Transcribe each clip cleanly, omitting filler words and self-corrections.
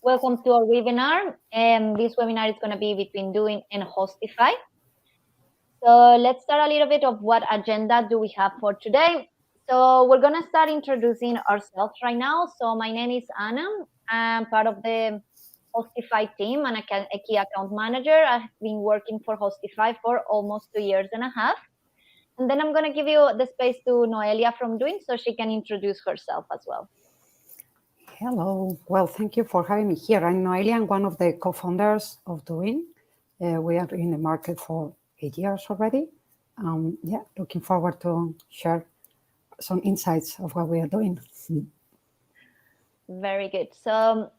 Welcome to our webinar. And this webinar is going to be between Doinn and Hostify. So let's start a little bit of what agenda do we have for today. So we're going to start introducing ourselves right now. So my name is Anna. I'm part of the Hostify team and a key account manager. I've been working for Hostify for almost 2 years and a half. And then I'm going to give you the space to Noelia from Doinn so she can introduce herself as well. Hello. Well, thank you for having me here. I'm Noelia. I'm one of the co-founders of Doinn. We are in the market for 8 years already. Looking forward to share some insights of what we are doing. Very good. So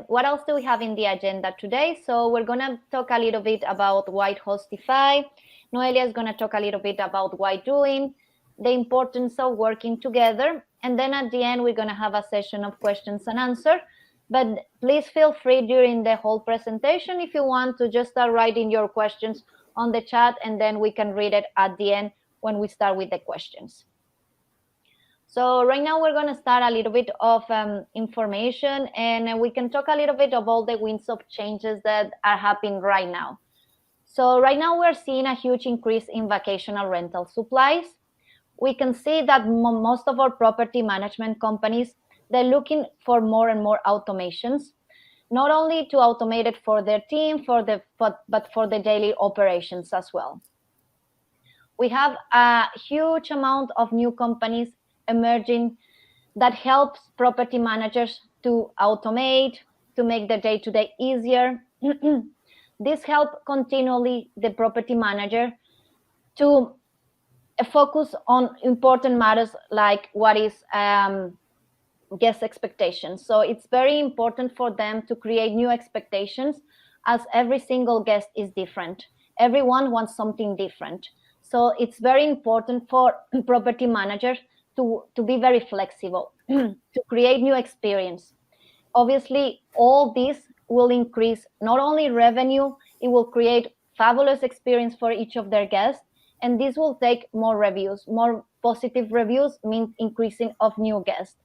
what else do we have in the agenda today? So we're going to talk a little bit about why Hostify. Noelia is going to talk a little bit about why Doinn, the importance of working together. And then at the end, we're going to have a session of questions and answers. But please feel free during the whole presentation if you want to just start writing your questions on the chat, and then we can read it at the end when we start with the questions. So right now we're going to start a little bit of information, and we can talk a little bit of all the winds of changes that are happening right now. So right now we're seeing a huge increase in vacational rental supplies. We can see that most of our property management companies, they're looking for more and more automations, not only to automate it for their team, but for the daily operations as well. We have a huge amount of new companies emerging that helps property managers to automate, to make the day-to-day easier. This helps continually the property manager to focus on important matters like what is guest expectations. So it's very important for them to create new expectations, as every single guest is different. Everyone wants something different. So it's very important for property managers to be very flexible, to create new experience. Obviously, all this will increase not only revenue, it will create fabulous experience for each of their guests, and this will take more reviews. More positive reviews means increasing of new guests.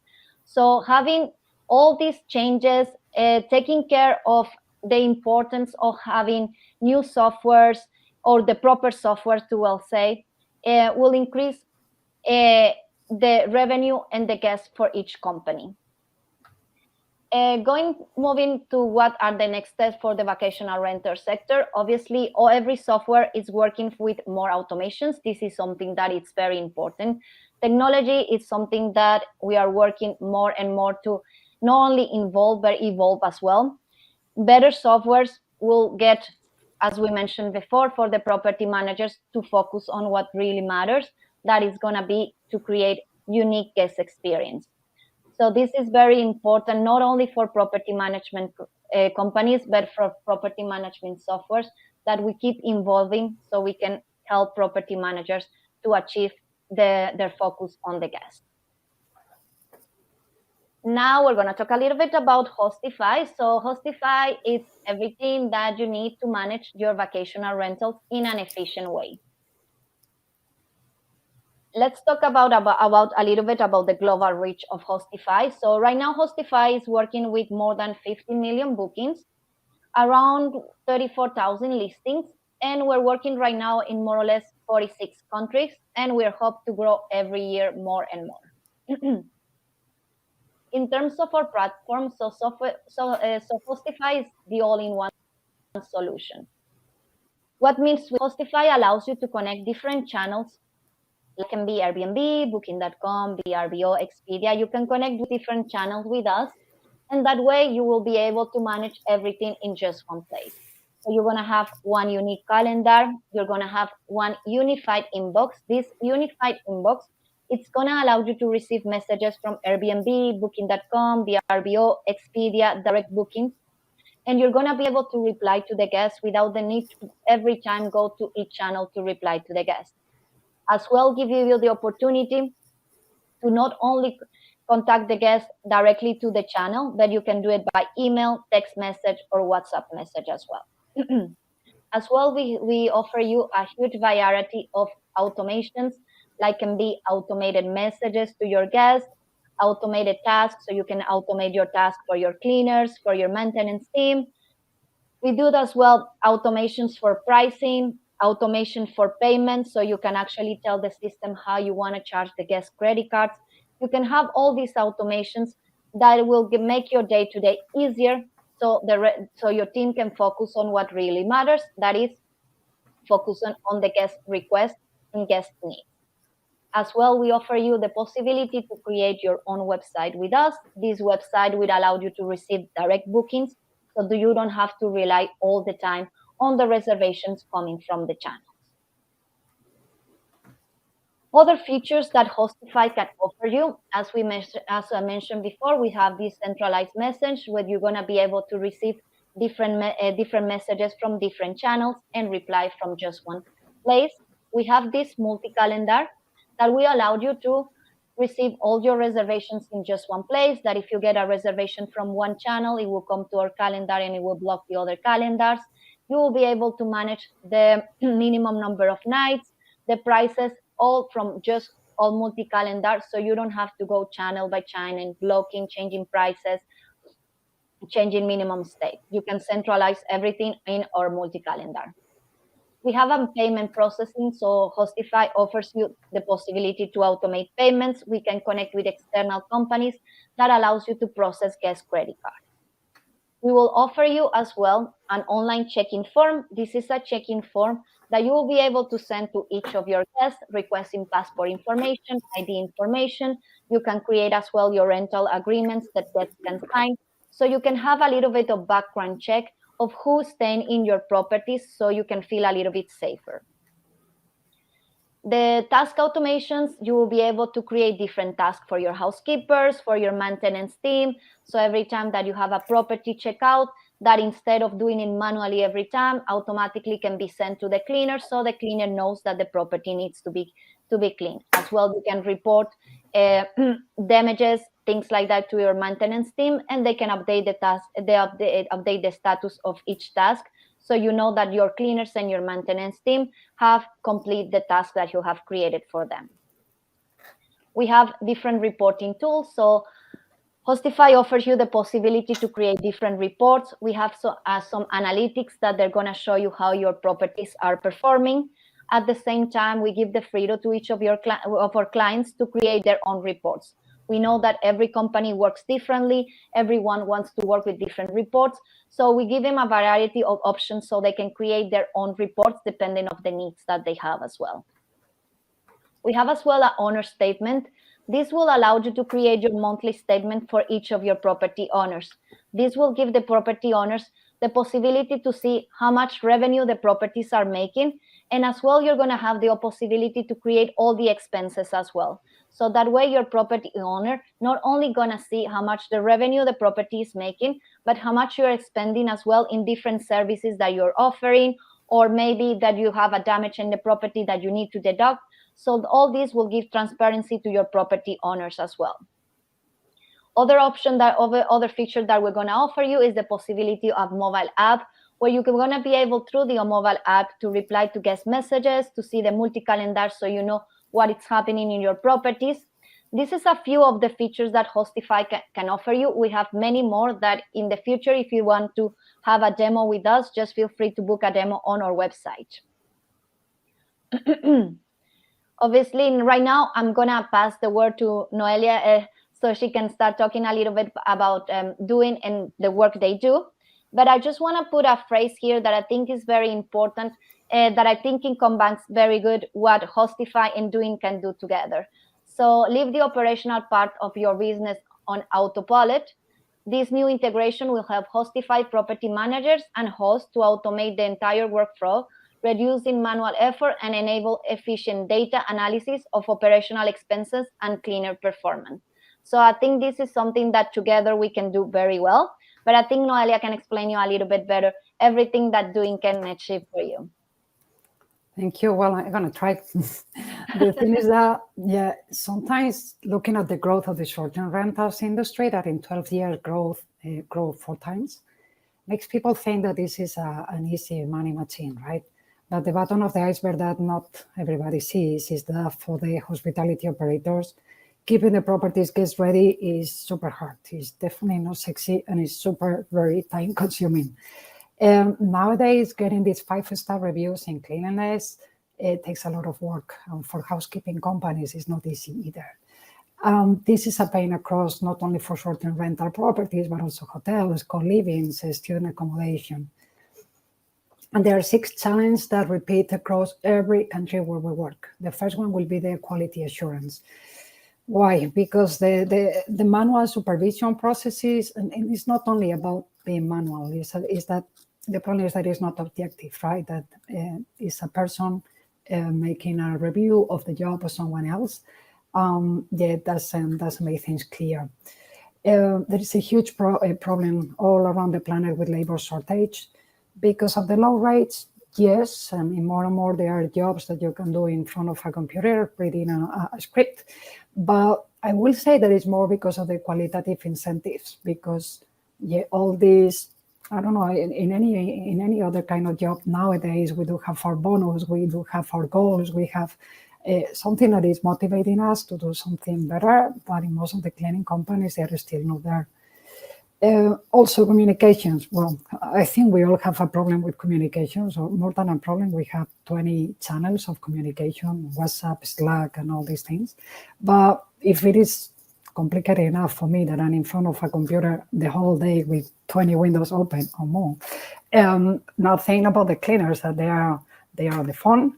So having all these changes, taking care of the importance of having new softwares or the proper software to well say, will increase the revenue and the guests for each company. Moving to what are the next steps for the vacational renter sector. Obviously, every software is working with more automations. This is something that is very important. Technology is something that we are working more and more to not only involve, but evolve as well. Better softwares will get, as we mentioned before, for the property managers to focus on what really matters. That is going to be to create unique guest experience. So this is very important, not only for property management companies, but for property management softwares that we keep evolving so we can help property managers to achieve their focus on the guest. Now we're going to talk a little bit about Hostify. So Hostify is everything that you need to manage your vacational rentals in an efficient way. Let's talk about a little bit about the global reach of Hostify. So right now, Hostify is working with more than 50 million bookings, around 34,000 listings, and we're working right now in more or less 46 countries, and we hope to grow every year more and more. In terms of our platform, so Hostify is the all-in-one solution. What means Hostify allows you to connect different channels. It can be Airbnb, Booking.com, VRBO, Expedia. You can connect with different channels with us, and that way you will be able to manage everything in just one place. So you're going to have one unique calendar. You're going to have one unified inbox. This unified inbox, it's going to allow you to receive messages from Airbnb, Booking.com, VRBO, Expedia, direct bookings, and you're going to be able to reply to the guests without the need to every time go to each channel to reply to the guests. As well, give you the opportunity to not only contact the guest directly to the channel, but you can do it by email, text message, or WhatsApp message as well. As well, we offer you a huge variety of automations, like can be automated messages to your guests, automated tasks, so you can automate your task for your cleaners, for your maintenance team. We do as well automations for pricing, automation for payments, so you can actually tell the system how you want to charge the guest credit cards. You can have all these automations that will make your day-to-day easier, so your team can focus on what really matters, that is focusing on the guest requests and guest needs. As well, we offer you the possibility to create your own website with us. This website will allow you to receive direct bookings, so you don't have to rely all the time on the reservations coming from the channels. Other features that Hostify can offer you, as I mentioned before, we have this centralized message where you're going to be able to receive different messages from different channels and reply from just one place. We have this multi-calendar that will allow you to receive all your reservations in just one place, that if you get a reservation from one channel, it will come to our calendar and it will block the other calendars. You will be able to manage the minimum number of nights, the prices, all from just all multi-calendar, so you don't have to go channel by channel and blocking, changing prices, changing minimum stay. You can centralize everything in our multi-calendar. We have a payment processing, so Hostify offers you the possibility to automate payments. We can connect with external companies that allows you to process guest credit card. We will offer you as well an online check-in form. This is a check-in form that you will be able to send to each of your guests, requesting passport information, ID information. You can create as well your rental agreements that guests can sign. So you can have a little bit of background check of who's staying in your properties, so you can feel a little bit safer. The task automations, you will be able to create different tasks for your housekeepers, for your maintenance team. So every time that you have a property checkout, that instead of doing it manually every time, automatically can be sent to the cleaner, so the cleaner knows that the property needs to be cleaned. As well, you can report damages, things like that, to your maintenance team, and they can update the task. They update the status of each task, so you know that your cleaners and your maintenance team have completed the task that you have created for them. We have different reporting tools. So Hostify offers you the possibility to create different reports. We have some analytics that they're going to show you how your properties are performing. At the same time, we give the freedom to each of our clients to create their own reports. We know that every company works differently. Everyone wants to work with different reports. So we give them a variety of options so they can create their own reports depending on the needs that they have as well. We have as well an owner statement. This will allow you to create your monthly statement for each of your property owners. This will give the property owners the possibility to see how much revenue the properties are making. And as well, you're going to have the possibility to create all the expenses as well. So that way, your property owner not only going to see how much the revenue the property is making, but how much you're spending as well in different services that you're offering, or maybe that you have a damage in the property that you need to deduct. So all this will give transparency to your property owners as well. Other feature that we're going to offer you is the possibility of mobile app, where you're going to be able through the mobile app to reply to guest messages, to see the multi-calendar, so you know what is happening in your properties. This is a few of the features that Hostify can offer you. We have many more that in the future, if you want to have a demo with us, just feel free to book a demo on our website. Obviously, right now, I'm going to pass the word to Noelia so she can start talking a little bit about Doinn and the work they do. But I just want to put a phrase here that I think is very important, that I think it combines very good what Hostify and Doinn can do together. So leave the operational part of your business on autopilot. This new integration will help Hostify property managers and hosts to automate the entire workflow, reducing manual effort and enable efficient data analysis of operational expenses and cleaner performance. So I think this is something that together we can do very well. But I think Noelia can explain you a little bit better everything that Doinn can achieve for you. Thank you. Well, I'm going to try. The thing is that, yeah, sometimes looking at the growth of the short-term rentals industry, that in 12 years growth 4 times, makes people think that this is an easy money machine, right? But the bottom of the iceberg that not everybody sees is that for the hospitality operators, keeping the properties guest ready is super hard. It's definitely not sexy, and it's very time consuming. Nowadays, getting these 5-star reviews in cleanliness, it takes a lot of work. For housekeeping companies, it's not easy either. This is a pain across not only for short-term rental properties, but also hotels, co-livings, student accommodation. And there are 6 challenges that repeat across every country where we work. The first one will be the quality assurance. Why? Because the manual supervision processes, and it's not only about being manual, is that the problem is that it's not objective, right? That is a person making a review of the job of someone else. It doesn't make things clear. There is a huge problem all around the planet with labor shortage. Because of the low rates, yes, I mean, more and more there are jobs that you can do in front of a computer, reading a script. But I will say that it's more because of the qualitative incentives, because all these, I don't know, in any other kind of job nowadays, we do have our bonus, we do have our goals, we have something that is motivating us to do something better, but in most of the cleaning companies, they are still not there. Also communications. Well, I think we all have a problem with communications, or more than a problem, we have 20 channels of communication, WhatsApp, Slack, and all these things. But if it is complicated enough for me that I'm in front of a computer the whole day with 20 windows open or more, not thinking about the cleaners, that they are on the phone.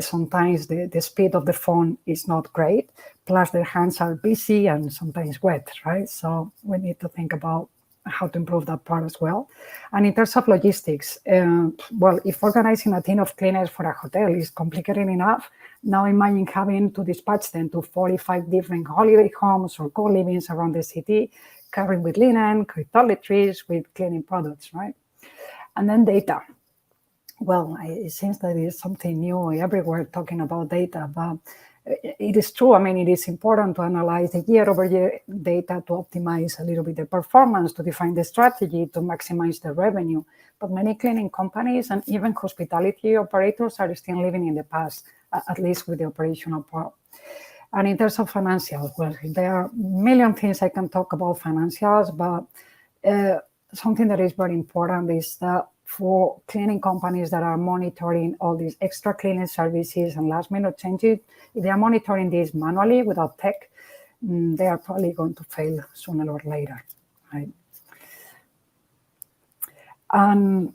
Sometimes the speed of the phone is not great, plus their hands are busy and sometimes wet, right? So we need to think about how to improve that part as well. And in terms of logistics, well, if organizing a team of cleaners for a hotel is complicated enough, now imagine having to dispatch them to 45 different holiday homes or co-livings around the city, carrying with linen, with toiletries, with cleaning products, right? And then data. Well, it seems that it's something new everywhere talking about data, but it is true. I mean, it is important to analyze the year-over-year data to optimize a little bit the performance, to define the strategy, to maximize the revenue. But many cleaning companies and even hospitality operators are still living in the past, at least with the operational part. And in terms of financials, well, there are a million things I can talk about financials, but something that is very important is that for cleaning companies that are monitoring all these extra cleaning services and last minute changes, if they are monitoring this manually without tech, they are probably going to fail sooner or later, right? And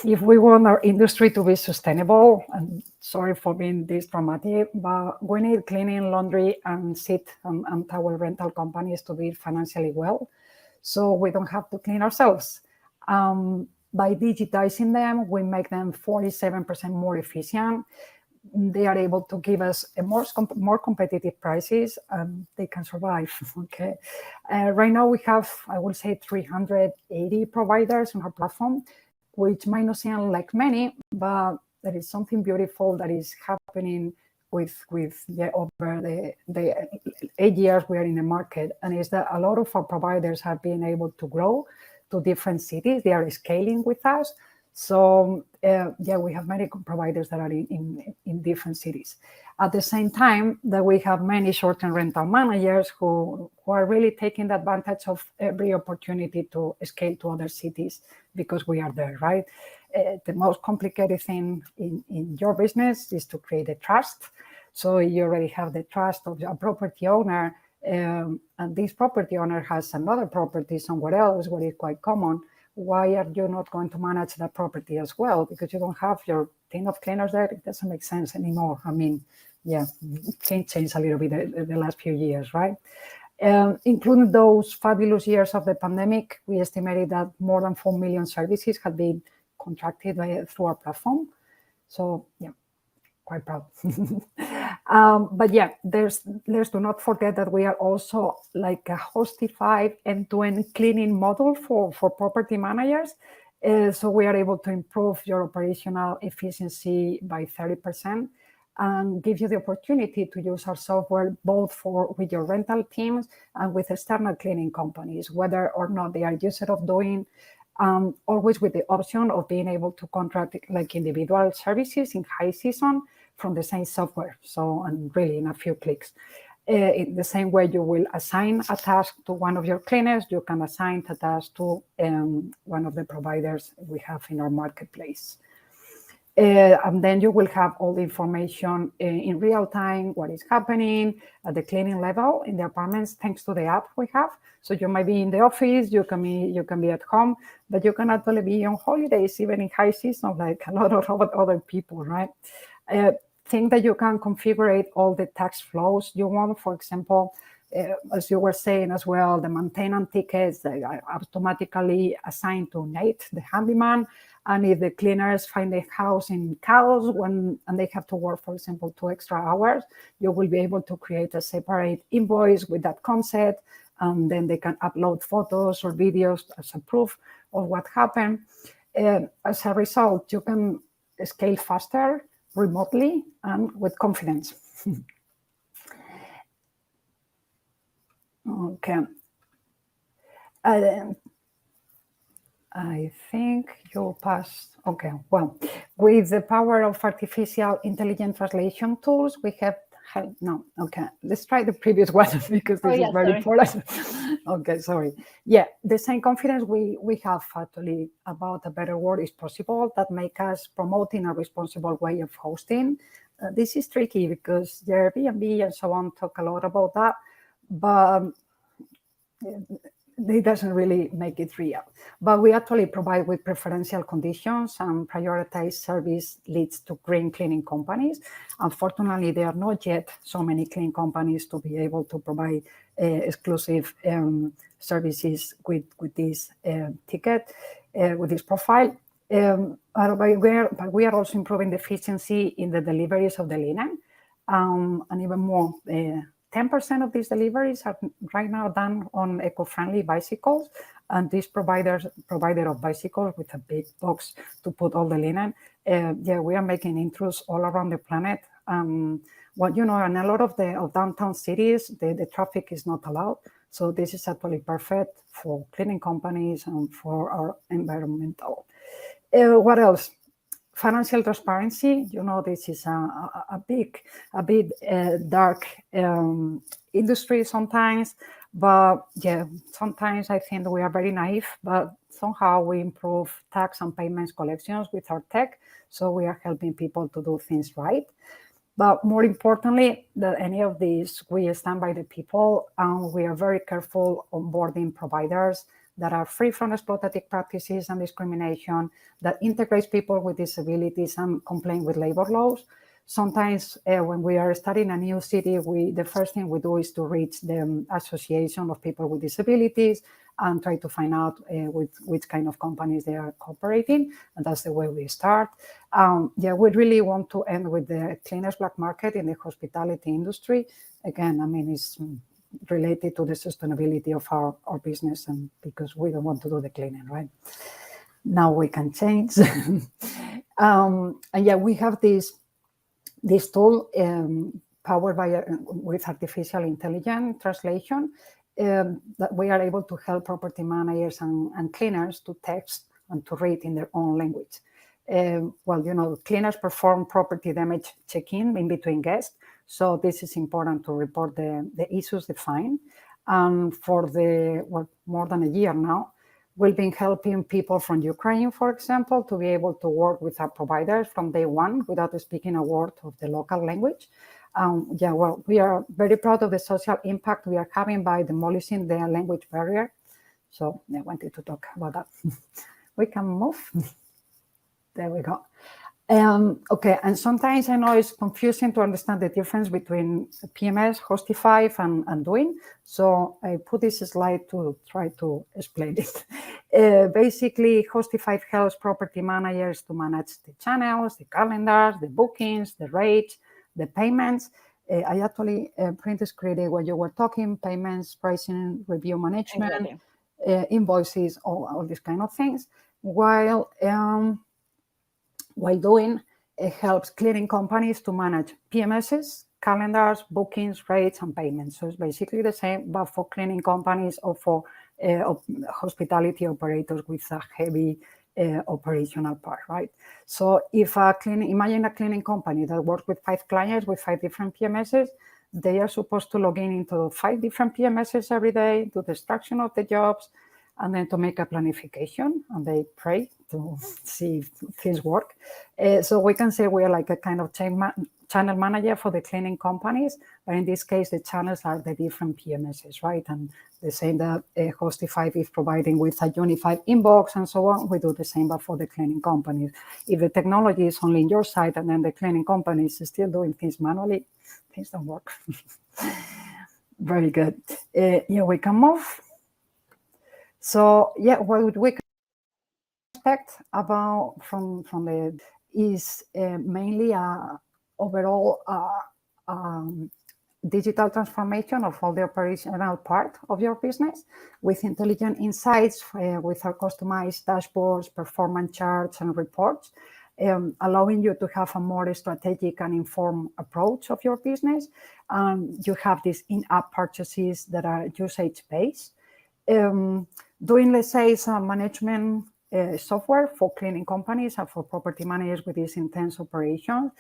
if we want our industry to be sustainable, and sorry for being this dramatic, but we need cleaning, laundry, and seat and towel rental companies to be financially well, so we don't have to clean ourselves. By digitizing them, we make them 47% more efficient. They are able to give us a more competitive prices, and they can survive. Okay. Right now we have, I will say, 380 providers on our platform, which might not seem like many, but there is something beautiful that is happening with over the 8 years we are in the market, and is that a lot of our providers have been able to grow to different cities. They are scaling with us. So we have many providers that are in different cities. At the same time, that we have many short-term rental managers who are really taking advantage of every opportunity to scale to other cities because we are there, right? The most complicated thing in your business is to create a trust. So you already have the trust of a property owner, and this property owner has another property somewhere else where it's quite common. Why are you not going to manage that property as well? Because you don't have your team of cleaners there. It doesn't make sense anymore. I mean, things changed a little bit the last few years, right? Including those fabulous years of the pandemic, we estimated that more than 4 million services had been contracted through our platform. So, quite proud. But let's do not forget that we are also like a Hostify and Doinn cleaning model for property managers. So we are able to improve your operational efficiency by 30% and give you the opportunity to use our software both with your rental teams and with external cleaning companies, whether or not they are users of Doinn. Always with the option of being able to contract like individual services in high season from the same software. So, and really in a few clicks. In the same way you will assign a task to one of your cleaners, you can assign a task to one of the providers we have in our marketplace. And then you will have all the information in real time, what is happening at the cleaning level in the apartments, thanks to the app we have. So you might be in the office, you can be at home, but you can actually be on holidays, even in high season, like a lot of other people, right? Think that you can configure all the task flows you want. For example, as you were saying as well, the maintenance tickets, they are automatically assigned to Nate, the handyman. And if the cleaners find the house in chaos and they have to work, for example, 2 extra hours, you will be able to create a separate invoice with that concept. And then they can upload photos or videos as a proof of what happened. As a result, you can scale faster remotely and with confidence. Okay. I think you passed. Okay, well, with the power of artificial intelligence translation tools, we have no, okay, let's try the previous one because this is very important. Okay, sorry. Yeah, the same confidence we have actually about a better world is possible that make us promoting a responsible way of hosting. This is tricky because the Airbnb and so on talk a lot about that, but it doesn't really make it real. But we actually provide with preferential conditions and prioritize service leads to green cleaning companies. Unfortunately, there are not yet so many clean companies to be able to provide exclusive services with this ticket, with this profile. But we are also improving the efficiency in the deliveries of the linen, and even more. 10% of these deliveries are right now done on eco-friendly bicycles, and this provider of bicycles with a big box to put all the linen. Yeah, we are making intros all around the planet. Well, you know, in a lot of downtown cities, the traffic is not allowed. So this is actually perfect for cleaning companies and for our environmental. What else? Financial transparency, you know, this is a bit dark industry sometimes, but yeah, sometimes I think we are very naive, but somehow we improve tax and payments collections with our tech, so we are helping people to do things right. But more importantly than any of these, we stand by the people, and we are very careful onboarding providers that are free from exploitative practices and discrimination, that integrates people with disabilities and complying with labor laws. Sometimes when we are starting a new city, the first thing we do is to reach the Association of People with Disabilities and try to find out with which kind of companies they are cooperating. And that's the way we start. Yeah, we really want to end with the cleaners black market in the hospitality industry. Again, I mean, it's related to the sustainability of our business, and because we don't want to do the cleaning, right? Now we can change. And yeah, we have this tool powered by with artificial intelligence translation that we are able to help property managers and cleaners to text and to read in their own language. Well, you know, cleaners perform property damage check-in in between guests. So this is important to report the issues they find. And for more than a year now, we've been helping people from Ukraine, for example, to be able to work with our providers from day one without speaking a word of the local language. Yeah, well, we are very proud of the social impact we are having by demolishing the language barrier. So I wanted to talk about that. We can move. There we go. Okay, and sometimes I know it's confusing to understand the difference between PMS, Hostify, and Doinn. So I put this slide to try to explain it. Basically, Hostify helps property managers to manage the channels, the calendars, the bookings, the rates, the payments. I actually print screened while you were talking, payments, pricing, review management, invoices, all these kind of things. While Doinn helps cleaning companies to manage PMSs, calendars, bookings, rates, and payments. So it's basically the same, but for cleaning companies or for hospitality operators with a heavy operational part, right? So if imagine a cleaning company that works with 5 clients with 5 different PMSs, They are supposed to log into 5 different PMSs every day, do the extraction of the jobs, and then to make a planification, and they pray to see if things work. So we can say we are like a kind of channel manager for the cleaning companies, but in this case, the channels are the different PMSs, right? And the same that Hostify is providing with a unified inbox and so on, we do the same but for the cleaning companies. If the technology is only in your side and then the cleaning company is still doing things manually, things don't work. Very good. Yeah, we can move. So yeah, what we can expect about from the is mainly a overall digital transformation of all the operational part of your business with intelligent insights, with our customized dashboards, performance charts, and reports, allowing you to have a more strategic and informed approach of your business. You have these in-app purchases that are usage-based. Doing, let's say, some management software for cleaning companies and for property managers with this intense operation.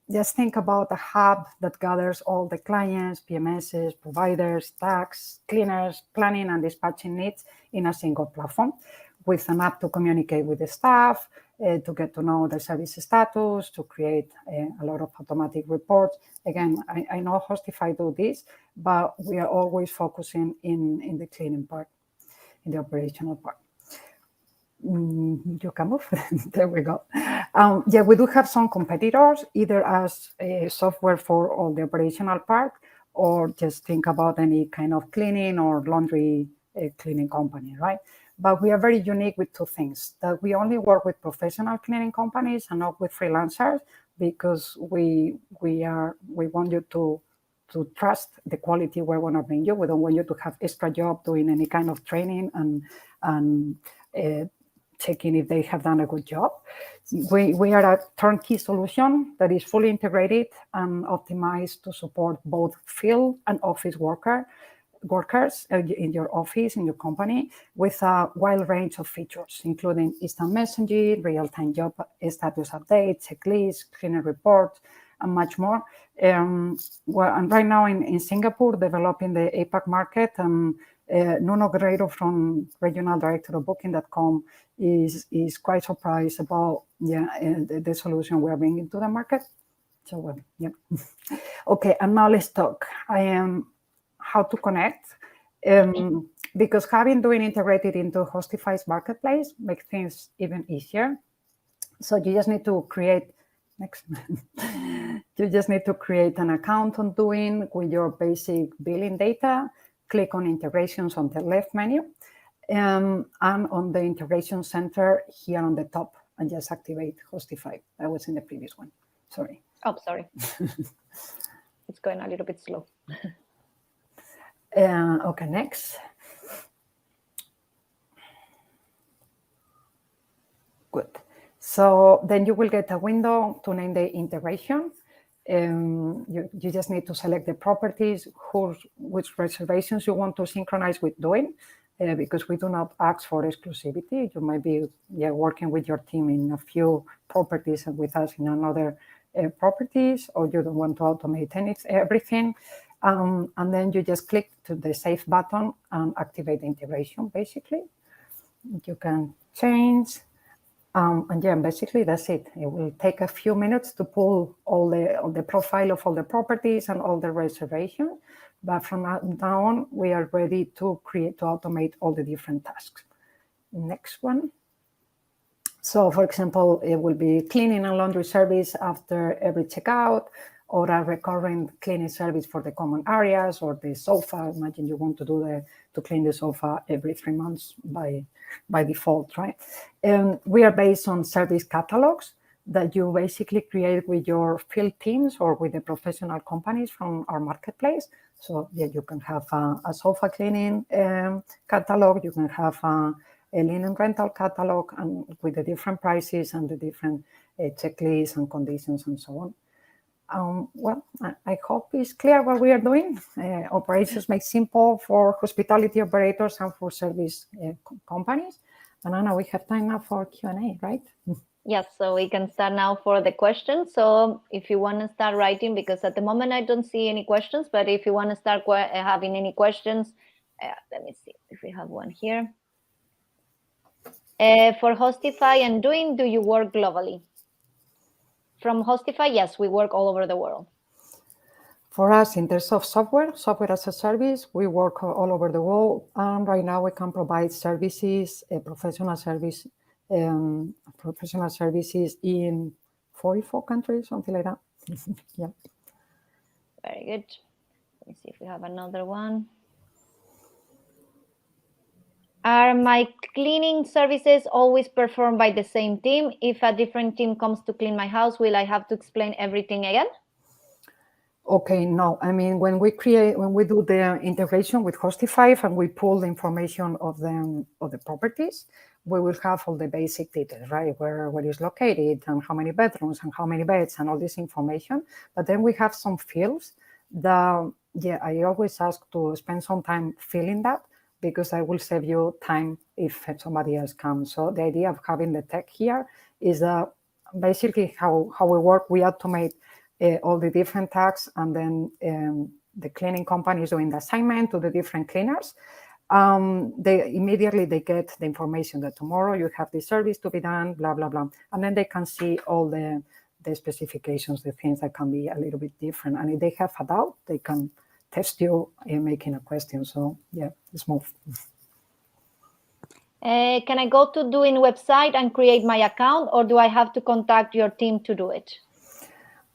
Just think about a hub that gathers all the clients, PMSs, providers, tax, cleaners, planning, and dispatching needs in a single platform with an app to communicate with the staff, to get to know the service status, to create a lot of automatic reports. Again, I know Hostify do this, but we are always focusing in the cleaning part, in the operational part. You can move. There we go. Yeah, we do have some competitors, either as a software for all the operational part, or just think about any kind of cleaning or laundry cleaning company, right? But we are very unique with two things, that we only work with professional cleaning companies and not with freelancers, because we want you to trust the quality we want to bring you. We don't want you to have extra job doing any kind of training and checking if they have done a good job. We are a turnkey solution that is fully integrated and optimized to support both field and office workers in your office, in your company, with a wide range of features, including instant messaging, real-time job status updates, checklists, cleaning reports, and much more. Well, I'm right now in Singapore developing the APAC market, and Nuno Guerreiro from Regional Director of Booking.com is quite surprised about the solution we're bringing to the market. So, well, yeah. Okay, and now let's talk. How to connect. Because having Doinn integrated into Hostify's marketplace makes things even easier. So you just need to create you just need to create an account on Doinn with your basic billing data, click on integrations on the left menu, and on the integration center here on the top, and just activate Hostify. That was in the previous one. Sorry. Oh, sorry. It's going a little bit slow. Okay, next. Good. So then you will get a window to name the integration. You just need to select the properties, which reservations you want to synchronize with Doinn, because we do not ask for exclusivity. You might be working with your team in a few properties and with us in another properties, or you don't want to automate everything. And then you just click to the Save button and activate the integration, basically. You can change. And yeah, basically that's it. It will take a few minutes to pull all the profile of all the properties and all the reservations. But from now on, we are ready to automate all the different tasks. Next one. So for example, it will be cleaning and laundry service after every checkout, or a recurring cleaning service for the common areas, or the sofa. Imagine you want to clean the sofa every 3 months by default, right? We are based on service catalogs that you basically create with your field teams or with the professional companies from our marketplace. So yeah, you can have a sofa cleaning catalog, you can have a linen rental catalog, and with the different prices and the different checklists and conditions and so on. Well, I hope it's clear what we are doing. Operations Made Simple for hospitality operators and for service companies. And Anna, we have time now for Q&A, right? Yes, so we can start now for the questions. So if you want to start writing, because at the moment I don't see any questions, but if you want to start having any questions, let me see if we have one here. For Hostify and Doinn, do you work globally? From Hostify, yes, we work all over the world. For us, in terms of software as a service, we work all over the world. And right now we can provide services, professional services in 44 countries, something like that. Yeah. Very good. Let me see if we have another one. Are my cleaning services always performed by the same team? If a different team comes to clean my house, will I have to explain everything again? Okay, no. I mean, when we do the integration with Hostify and we pull the information of the properties, we will have all the basic details, right? Where it's located and how many bedrooms and how many beds and all this information. But then we have some fields that, yeah, I always ask to spend some time filling that because I will save you time if somebody else comes. So the idea of having the tech here is basically how we work. We automate all the different tasks, and then the cleaning company is doing the assignment to the different cleaners. They immediately get the information that tomorrow you have this service to be done, blah, blah, blah. And then they can see all the specifications, the things that can be a little bit different. And if they have a doubt, they can test you in making a question. So yeah, smooth. Can I go to Doinn website and create my account, or do I have to contact your team to do it?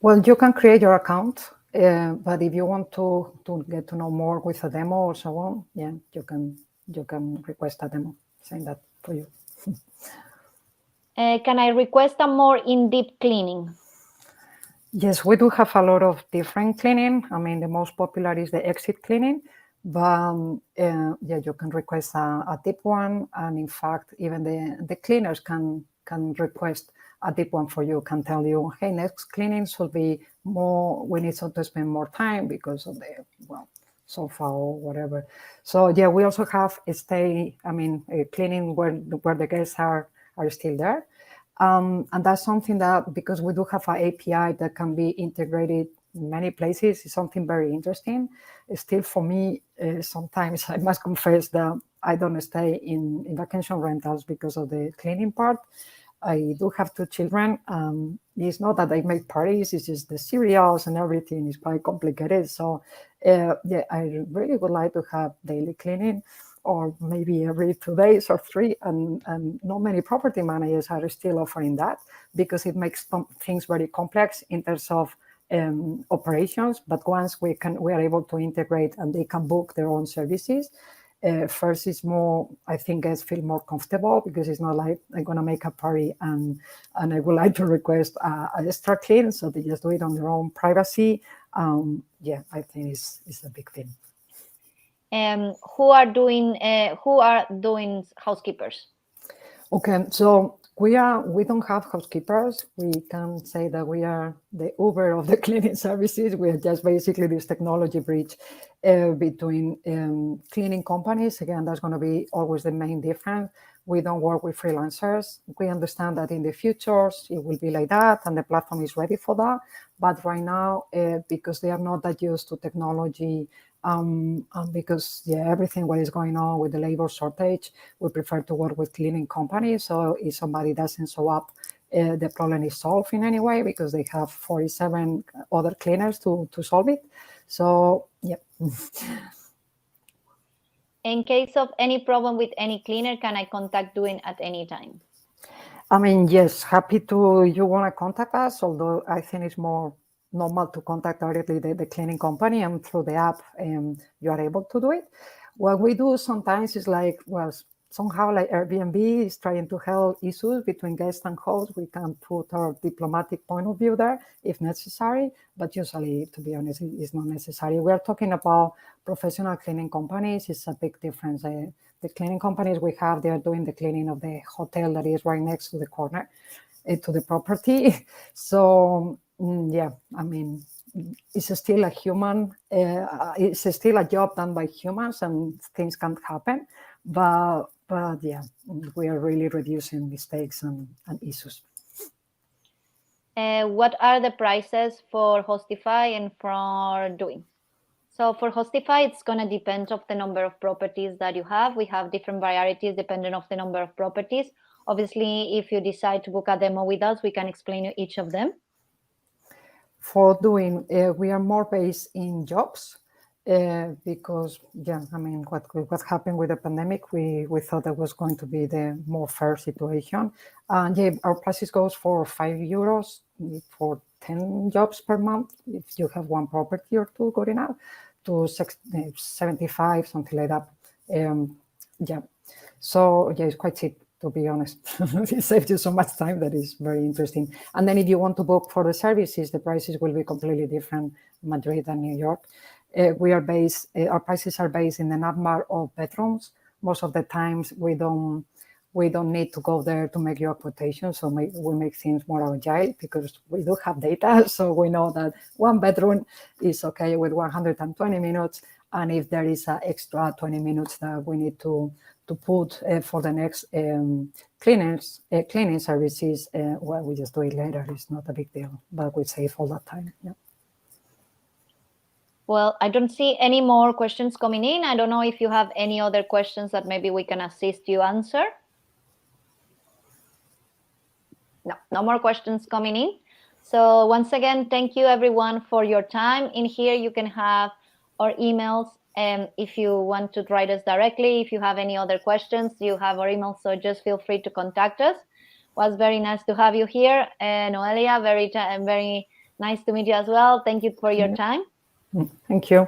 Well, you can create your account, but if you want to get to know more with a demo or so on, yeah, you can request a demo, saying that for you. Can I request a more in-depth cleaning? Yes, we do have a lot of different cleaning. I mean, the most popular is the exit cleaning, but yeah, you can request a deep one, and in fact, even the cleaners can request a deep one for you, can tell you, hey, next cleaning should be more, we need to spend more time because of the, well, sofa or whatever. So yeah, we also have cleaning where the guests are still there. And that's something that, because we do have an API that can be integrated in many places, is something very interesting. Still for me, sometimes I must confess that I don't stay in vacation rentals because of the cleaning part. I do have 2 children. It's not that I make parties, it's just the cereals and everything is quite complicated. So yeah, I really would like to have daily cleaning, or maybe every 2 days or 3. And not many property managers are still offering that because it makes things very complex in terms of operations. But once we are able to integrate and they can book their own services, first is more, I think guests feel more comfortable because it's not like I'm going to make a party and I would like to request an extra clean, so they just do it on their own privacy. Yeah, I think it's a big thing. Who are Doinn's housekeepers? Okay, so we don't have housekeepers. We can say that we are the Uber of the cleaning services. We are just basically this technology bridge between cleaning companies. Again, that's going to be always the main difference. We don't work with freelancers. We understand that in the future it will be like that, and the platform is ready for that. But right now, because they are not that used to technology, and because everything what is going on with the labor shortage, we prefer to work with cleaning companies. So if somebody doesn't show up, the problem is solved in any way because they have 47 other cleaners to solve it. So yeah. In case of any problem with any cleaner, can I contact Doinn at any time? I mean, yes, happy to. You want to contact us, although I think it's more normal to contact directly the cleaning company, and through the app you are able to do it. What we do sometimes is like, well, somehow like Airbnb is trying to help issues between guests and hosts. We can put our diplomatic point of view there if necessary, but usually, to be honest, it's not necessary. We are talking about professional cleaning companies. It's a big difference. The cleaning companies we have, they are doing the cleaning of the hotel that is right next to the corner, to the property. So yeah, I mean, it's still a human, it's still a job done by humans, and things can happen. But yeah, we are really reducing mistakes and issues. what are the prices for Hostify and for Doinn? So for Hostify, it's going to depend of the number of properties that you have. We have different varieties depending on the number of properties. Obviously, if you decide to book a demo with us, we can explain you each of them. For Doinn, we are more based in jobs because, yeah, I mean, what happened with the pandemic, we thought that was going to be the more fair situation. And yeah, our prices goes for €5 for 10 jobs per month if you have one property or two going out, to 75, something like that. Yeah, so yeah, it's quite cheap, to be honest. It saves you so much time that is very interesting. And then if you want to book for the services, the prices will be completely different in Madrid and New York. Our prices are based in the number of bedrooms. Most of the times we don't need to go there to make you a quotation. So we make things more agile because we do have data. So we know that one bedroom is okay with 120 minutes. And if there is an extra 20 minutes that we need to put for the next cleaning services, well, we just do it later. It's not a big deal, but we save all that time. Yeah. Well, I don't see any more questions coming in. I don't know if you have any other questions that maybe we can assist you answer. No more questions coming in. So once again, thank you everyone for your time. In here, you can have our emails. If you want to write us directly, if you have any other questions, you have our email. So just feel free to contact us. It was very nice to have you here. Noelia, very nice to meet you as well. Thank you for your time. Thank you.